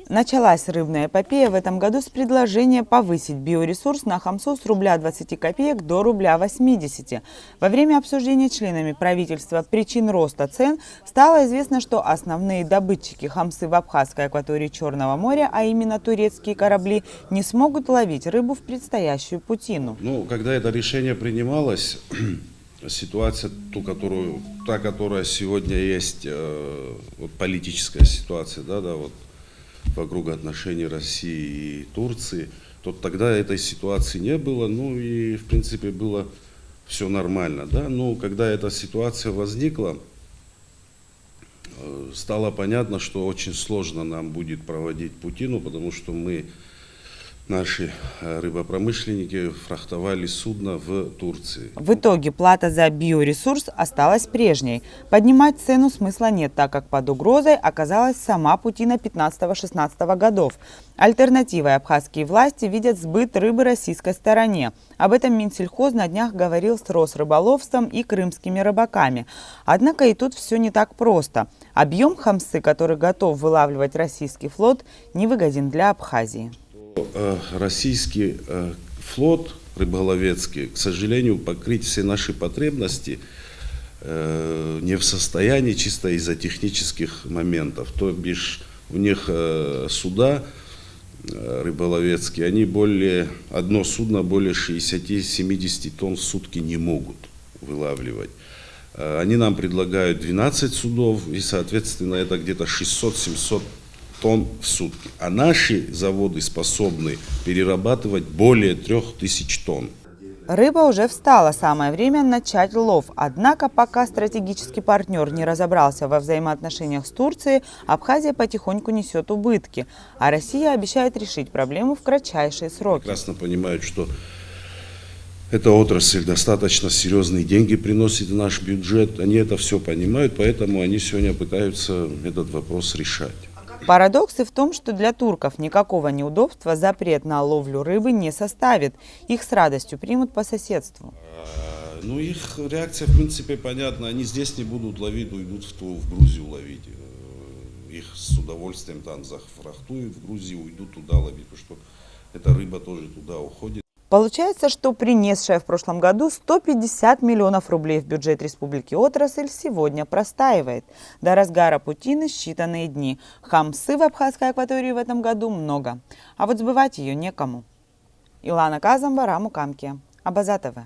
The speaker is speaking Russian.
Началась рыбная эпопея в этом году с предложения повысить биоресурс на хамсу с рубля 20 копеек до рубля 80. Во время обсуждения членами правительства причин роста цен стало известно, что основные добытчики хамсы в Абхазской акватории Черного моря, а именно турецкие корабли, не смогут ловить рыбу в предстоящую путину. Когда это решение принималось, ситуация, та, которая сегодня есть, политическая ситуация, вокруг отношений России и Турции, то тогда этой ситуации не было, и в принципе было все нормально, Но когда эта ситуация возникла, стало понятно, что очень сложно нам будет проводить путину, потому что наши рыбопромышленники фрахтовали судно в Турции. В итоге плата за биоресурс осталась прежней. Поднимать цену смысла нет, так как под угрозой оказалась сама путина 15-16 годов. Альтернативой абхазские власти видят сбыт рыбы российской стороне. Об этом Минсельхоз на днях говорил с Росрыболовством и крымскими рыбаками. Однако и тут все не так просто. Объем хамсы, который готов вылавливать российский флот, не выгоден для Абхазии. Российский флот рыболовецкий, к сожалению, покрыть все наши потребности не в состоянии чисто из-за технических моментов. То бишь у них суда рыболовецкие, одно судно более 60-70 тонн в сутки не могут вылавливать. Они нам предлагают 12 судов, и, соответственно, это где-то 600-700 тонн в сутки. А наши заводы способны перерабатывать более 3000 тонн. Рыба уже встала, самое время начать лов. Однако, пока стратегический партнер не разобрался во взаимоотношениях с Турцией, Абхазия потихоньку несет убытки. А Россия обещает решить проблему в кратчайшие сроки. Прекрасно понимают, что эта отрасль достаточно серьезные деньги приносит в наш бюджет. Они это все понимают, поэтому они сегодня пытаются этот вопрос решать. Парадокс и в том, что для турков никакого неудобства запрет на ловлю рыбы не составит. Их с радостью примут по соседству. Их реакция в принципе понятна. Они здесь не будут ловить, уйдут в Грузию ловить. Их с удовольствием там зафрахтуют в Грузии, уйдут туда ловить, потому что эта рыба тоже туда уходит. Получается, что принесшая в прошлом году 150 миллионов рублей в бюджет республики отрасль сегодня простаивает. До разгара путины считанные дни. Хамсы в Абхазской акватории в этом году много. А вот сбывать ее некому. Илана Казамба, Раму Камки. Абаза ТВ.